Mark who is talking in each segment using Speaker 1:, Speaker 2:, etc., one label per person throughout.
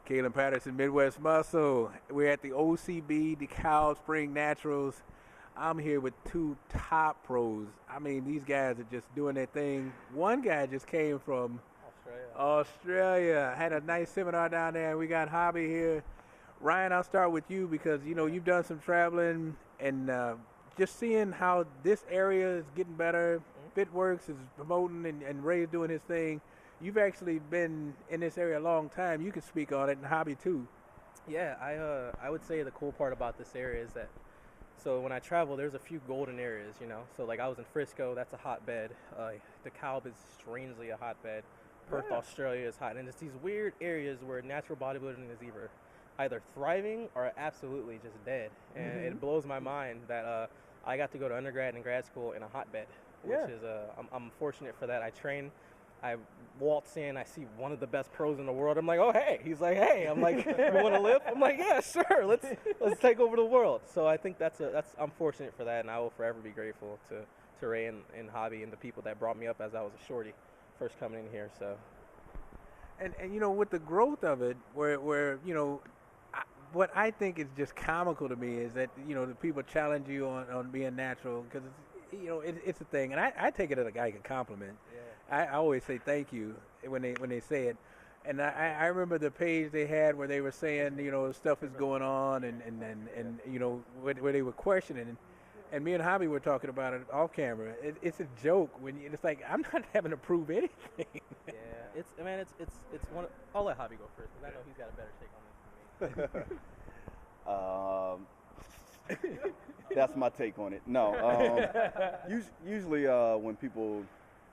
Speaker 1: Kalen Patterson, Midwest Muscle. We're at the OCB, DeKalb Spring Naturals. I'm here with two top pros. I mean, these guys are just doing their thing. One guy just came from Australia. Had a nice seminar down there. We got Hobby here. Ryan, I'll start with you because, you know, you've done some traveling and just seeing how this area is getting better. FitWorkz is promoting and Ray's doing his thing. You've actually been in this area a long time. You can speak on it, and Hobby too.
Speaker 2: Yeah, I would say the cool part about this area is that, so when I travel, there's a few golden areas, you know. So like I was in Frisco, that's a hotbed. DeKalb is strangely a hotbed. Perth, Australia is hot, and it's these weird areas where natural bodybuilding is either thriving or absolutely just dead. And it blows my mind that I got to go to undergrad and grad school in a hotbed, which is I'm fortunate for that. I waltz in, I see one of the best pros in the world. I'm like, oh, hey. He's like, hey. I'm like, you want to live? I'm like, yeah, sure. Let's take over the world. So I think I'm fortunate for that, and I will forever be grateful to Ray and Hobby and the people that brought me up as I was a shorty first coming in here. So,
Speaker 1: and you know, with the growth of it, where you know, what I think is just comical to me is that, you know, the people challenge you on being natural because you know, it's a thing, and I take it as like a compliment. Yeah. I always say thank you when they say it, and I remember the page they had where they were saying, you know, stuff is going on, and you know, where they were questioning, and me and Hobby were talking about it off camera. It's a joke it's like I'm not having to prove anything.
Speaker 2: Yeah, it's one. I'll let Hobby go first because I know he's got a better take on this than me.
Speaker 3: That's my take on it. No, usually when people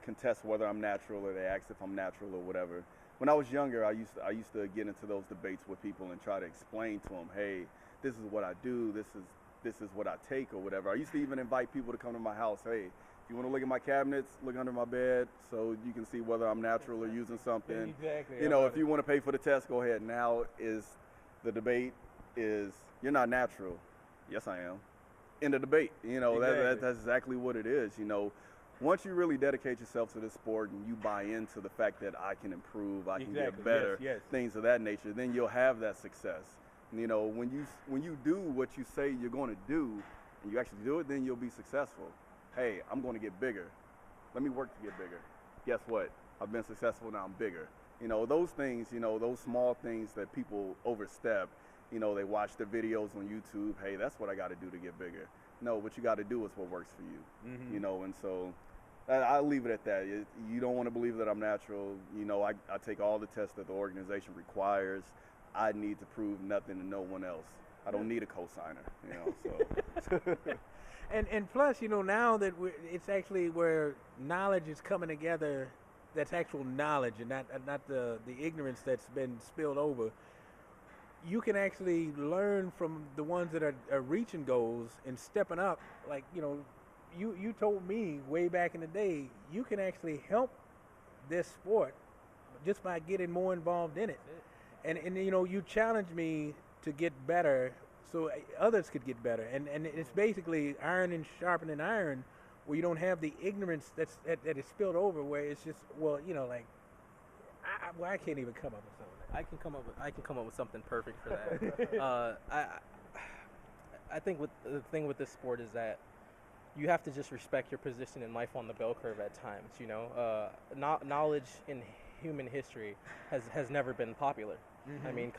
Speaker 3: contest whether I'm natural or they ask if I'm natural or whatever, when I was younger, I used to get into those debates with people and try to explain to them, hey, this is what I do, this is what I take or whatever. I used to even invite people to come to my house. Hey, if you want to look at my cabinets, look under my bed so you can see whether I'm natural or using something.
Speaker 1: Exactly.
Speaker 3: You know, if you want to pay for the test, go ahead. Now the debate is, you're not natural. Yes, I am. In the debate, you know,
Speaker 1: exactly.
Speaker 3: That's exactly what it is. You know, once you really dedicate yourself to this sport and you buy into the fact that I can improve, I can get better, things of that nature, then you'll have that success. And, you know, when you do what you say you're going to do and you actually do it, then you'll be successful. Hey, I'm going to get bigger. Let me work to get bigger. Guess what? I've been successful, now I'm bigger. You know, those things, you know, those small things that people overstep. You know, they watch the videos on YouTube. Hey, that's what I got to do to get bigger. No, what you got to do is what works for you. You know, and so I'll leave it at that. You don't want to believe that I'm natural. You know, I take all the tests that the organization requires. I need to prove nothing to no one else. I don't need a cosigner, you know, so.
Speaker 1: and plus, you know, now that it's actually where knowledge is coming together, that's actual knowledge and not the ignorance that's been spilled over. You can actually learn from the ones that are reaching goals and stepping up. Like, you know, you told me way back in the day, you can actually help this sport just by getting more involved in it. And you know, you challenged me to get better so others could get better. And it's basically iron and sharpening iron, where you don't have the ignorance that is spilled over, where it's just, well, you know, like, I can't even come up with something.
Speaker 2: I can come up with something perfect for that. I think the thing with this sport is that you have to just respect your position in life on the bell curve at times. You know, knowledge in human history has never been popular. I mean,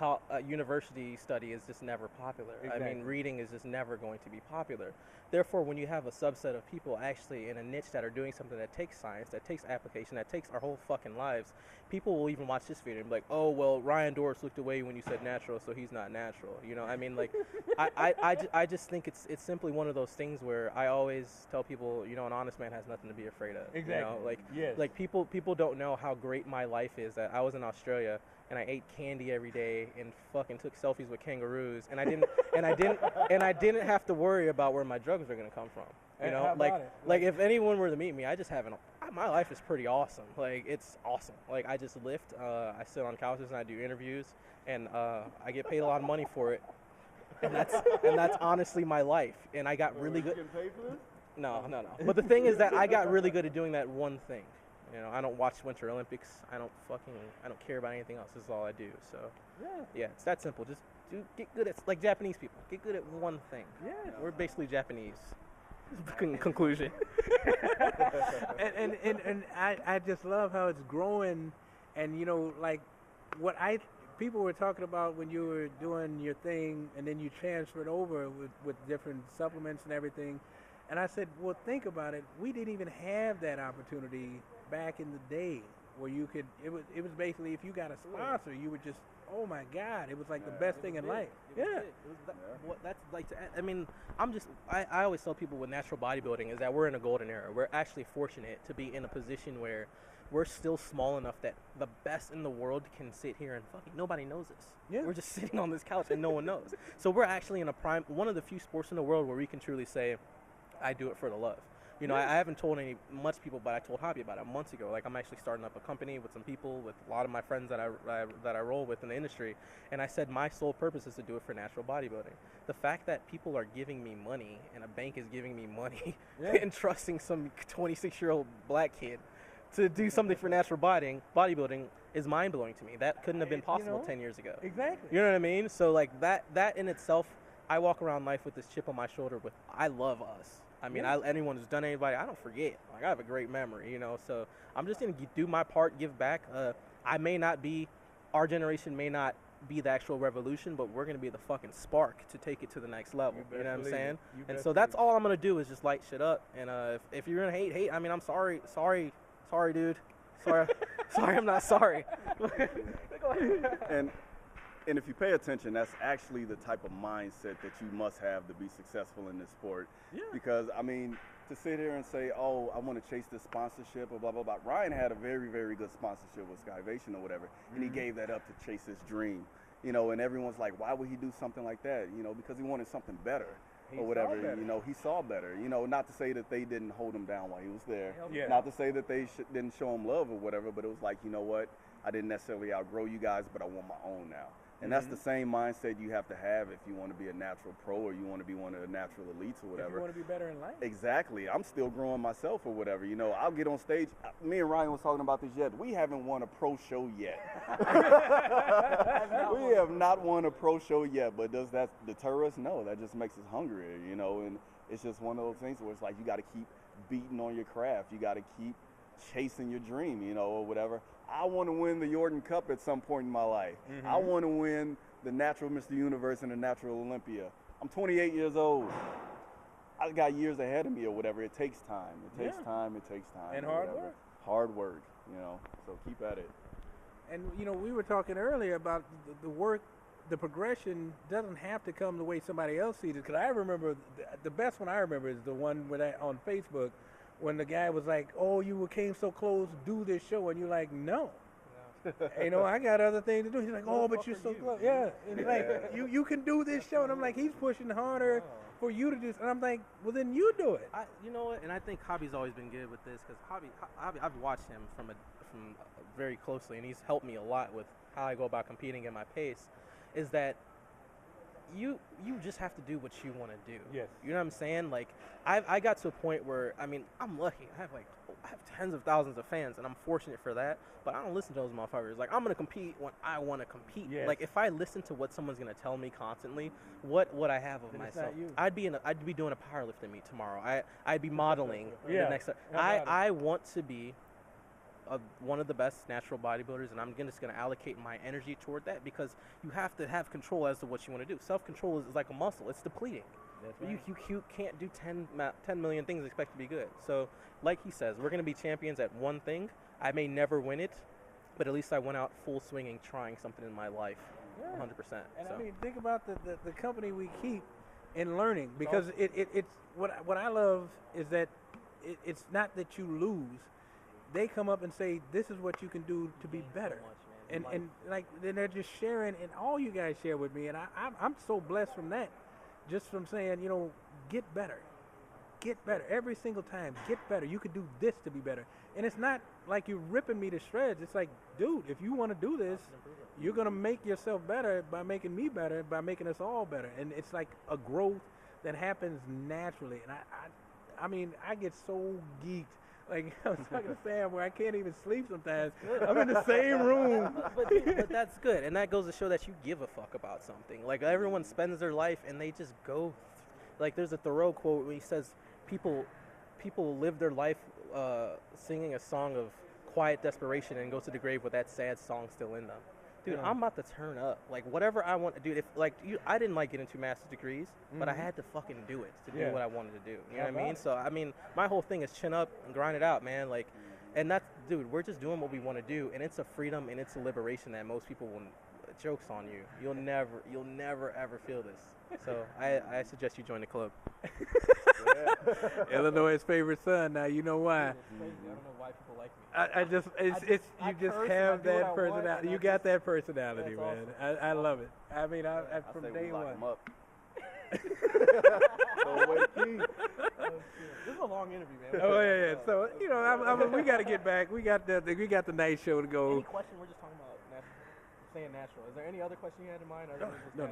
Speaker 2: university study is just never popular.
Speaker 1: Exactly.
Speaker 2: I mean, reading is just never going to be popular. Therefore, when you have a subset of people actually in a niche that are doing something that takes science, that takes application, that takes our whole fucking lives, people will even watch this video and be like, oh, well, Ryan Doris looked away when you said natural, so he's not natural. You know, I mean, like, I just think it's simply one of those things where I always tell people, you know, an honest man has nothing to be afraid of.
Speaker 1: Exactly.
Speaker 2: You know, like people don't know how great my life is. That I was in Australia and I ate candy every day and fucking took selfies with kangaroos, and I didn't have to worry about where my drugs are gonna come from. You know, like if anyone were to meet me, my life is pretty awesome. Like, it's awesome. Like, I just lift, I sit on couches and I do interviews, and I get paid a lot of money for it, and that's honestly my life. And I got really good.
Speaker 3: You getting paid for this?
Speaker 2: No. But the thing is that I got really good at doing that one thing. You know, I don't watch Winter Olympics. I don't care about anything else. This is all I do. So yeah, it's that simple. Just get good at, like Japanese people, get good at one thing. Yeah, we're basically Japanese. Conclusion.
Speaker 1: and I just love how it's growing, and you know, like what people were talking about when you were doing your thing, and then you transferred over with different supplements and everything. And I said, well, think about it. We didn't even have that opportunity back in the day where you could. It was basically if you got a sponsor, you would just. Oh my God! It was like the best thing in life.
Speaker 2: That's like. I mean, I always tell people with natural bodybuilding is that we're in a golden era. We're actually fortunate to be in a position where we're still small enough that the best in the world can sit here and fucking nobody knows us. Yeah. We're just sitting on this couch and no one knows. So we're actually in one of the few sports in the world where we can truly say, I do it for the love. You know, I haven't told much people, but I told Hobby about it months ago. Like, I'm actually starting up a company with some people, with a lot of my friends that I roll with in the industry. And I said my sole purpose is to do it for natural bodybuilding. The fact that people are giving me money and a bank is giving me money and trusting some 26-year-old black kid to do something for natural bodybuilding is mind-blowing to me. That couldn't have been possible 10 years ago.
Speaker 1: Exactly.
Speaker 2: You know what I mean? So, like, that in itself, I walk around life with this chip on my shoulder with, I love us. I mean, anyone who's done anybody, I don't forget. Like, I have a great memory, you know. So I'm just going to do my part, give back. Our generation may not be the actual revolution, but we're going to be the fucking spark to take it to the next level. You know what I'm saying? And so that's all I'm going to do is just light shit up. And if you're going to hate. I mean, I'm sorry, dude. Sorry, I'm not sorry.
Speaker 3: And if you pay attention, that's actually the type of mindset that you must have to be successful in this sport. Yeah. Because, I mean, to sit here and say, oh, I want to chase this sponsorship or blah, blah, blah. Ryan had a very, very good sponsorship with Skivation or whatever, and he gave that up to chase his dream. You know, and everyone's like, why would he do something like that? You know, because he wanted something better. Or whatever, you know, he saw better. You know, not to say that they didn't hold him down while he was there. Yeah. Not to say that they didn't show him love or whatever, but it was like, you know what? I didn't necessarily outgrow you guys, but I want my own now. And that's the same mindset you have to have if you want to be a natural pro or you want to be one of the natural elites or whatever.
Speaker 1: If you want to be better in life.
Speaker 3: Exactly. I'm still growing myself or whatever. You know, I'll get on stage. Me and Ryan was talking about this yet. We haven't won a pro show yet. We have not won a pro show yet, but does that deter us? No, that just makes us hungrier, you know, and it's just one of those things where it's like you got to keep beating on your craft. You got to keep chasing your dream, you know, or whatever. I want to win the Jordan Cup at some point in my life. I want to win the Natural Mr. Universe and the Natural Olympia. I'm 28 years old. I got years ahead of me or whatever. It takes time. It takes time.
Speaker 1: And hard work.
Speaker 3: Hard work, you know, so keep at it.
Speaker 1: And, you know, we were talking earlier about the work, the progression doesn't have to come the way somebody else sees it. Because I remember, the best one I remember is the one on Facebook, when the guy was like, oh, you came so close, do this show. And you're like, no. You know, I got other things to do. He's like, oh, but you're so close. Yeah. And he's like, you can do this show. And I'm like, he's pushing harder for you to do this. And I'm like, well, then you do it.
Speaker 2: You know what? And I think Hobby's always been good with this because Hobby, I've watched him from very closely, and he's helped me a lot with how I go about competing at my pace, is that you just have to do what you want to do. Yes. You know what I'm saying? Like, I got to a point where, I mean, I'm lucky. I have tens of thousands of fans, and I'm fortunate for that, but I don't listen to those motherfuckers. Like, I'm going to compete when I want to compete. Yes. Like, if I listen to what someone's going to tell me constantly, what would I have of then myself? I'd be doing a powerlifting meet tomorrow. I'd be modeling the next. I want to be one of the best natural bodybuilders, and I'm just going to allocate my energy toward that because you have to have control as to what you want to do. Self-control is like a muscle. It's depleting. That's right. You can't do 10 million things and expect to be good. So, like he says, we're going to be champions at one thing. I may never win it, but at least I went out full swinging, trying something in my life, 100%.
Speaker 1: And I mean, think about the company we keep in learning, because it's what I love is that it's not that you lose. They come up and say, this is what you can do to be better. And like, then they're just sharing, and all you guys share with me, and I'm so blessed from that, just from saying, you know, get better every single time, get better. You could do this to be better. And it's not like you're ripping me to shreds. It's like, dude, if you want to do this, you're going to make yourself better by making me better, by making us all better. And it's like a growth that happens naturally. And I mean, I get so geeked Like I was talking to Sam, where I can't even sleep sometimes. I'm in the same room.
Speaker 2: But that's good, and that goes to show that you give a fuck about something. Like everyone spends their life and they just go. Like there's a Thoreau quote where he says, "People live their life singing a song of quiet desperation and go to the grave with that sad song still in them." Dude, I'm about to turn up. Like whatever I want to do. If like I didn't like getting 2 master's degrees, but I had to fucking do it to do what I wanted to do. You know what I mean? So I mean, my whole thing is chin up and grind it out, man. Like, and that's, dude, we're just doing what we want to do, and it's a freedom and it's a liberation that most people will. Jokes on you. You'll never ever feel this. So I suggest you join the club.
Speaker 1: Illinois' favorite son. Now you know why.
Speaker 2: It's crazy. I don't know why people like me.
Speaker 1: You just have that personality. You got that personality, man.
Speaker 2: Awesome.
Speaker 1: I love it. I mean, I from
Speaker 3: say
Speaker 1: day
Speaker 3: we lock
Speaker 1: one.
Speaker 3: him up.
Speaker 2: This is a long interview, man.
Speaker 1: Oh yeah. So you know, we got to get back. We got the night show to go.
Speaker 2: Any question? We're just talking about saying natural. Is there any other question you had in mind? Or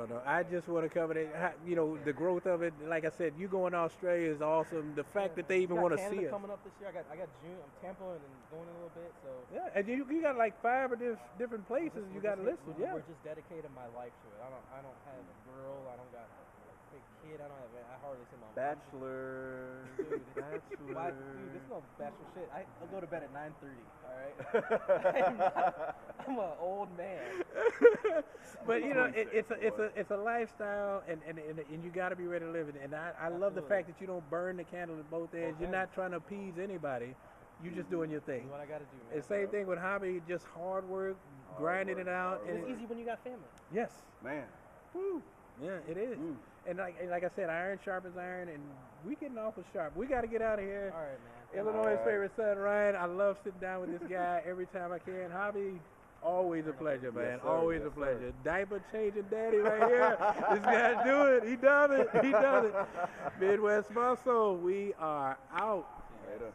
Speaker 1: No. I just want to cover the growth of it. Like I said, you going to Australia is awesome. The fact that they even want to see it.
Speaker 2: Coming up this year. I got June. I'm Tampa and then going in a little bit. So
Speaker 1: yeah, and you got like 5 or different places you got listed. Yeah,
Speaker 2: we're just dedicating my life to it. I don't have a girl. I don't got a big kid. I hardly see my mom.
Speaker 3: Bachelor.
Speaker 2: Dude, dude, this is no bachelor shit. I'll go to bed at 9:30. All right. I'm an old man.
Speaker 1: But you know, it's a lifestyle, and you got to be ready to live it. And I love the fact that you don't burn the candle at both ends. You're not trying to appease anybody. You're just doing your thing.
Speaker 2: That's what I got to do, man.
Speaker 1: And same thing with hobby, just hard work, grinding it out.
Speaker 2: And it's easy when you got family.
Speaker 1: Yes.
Speaker 3: Man.
Speaker 1: Woo. Yeah, it is. And like I said, iron sharpens iron, and we getting awful sharp. We got to get out of here.
Speaker 2: All right, man.
Speaker 1: Illinois' favorite son, Ryan. I love sitting down with this guy every time I can. Hobby, always a pleasure, man.
Speaker 3: Yes, sir.
Speaker 1: Always
Speaker 3: Yes,
Speaker 1: a pleasure.
Speaker 3: sir.
Speaker 1: Diaper changing daddy right here. This guy do it. He does it. He does it. Midwest Muscle, we are out.
Speaker 3: Later.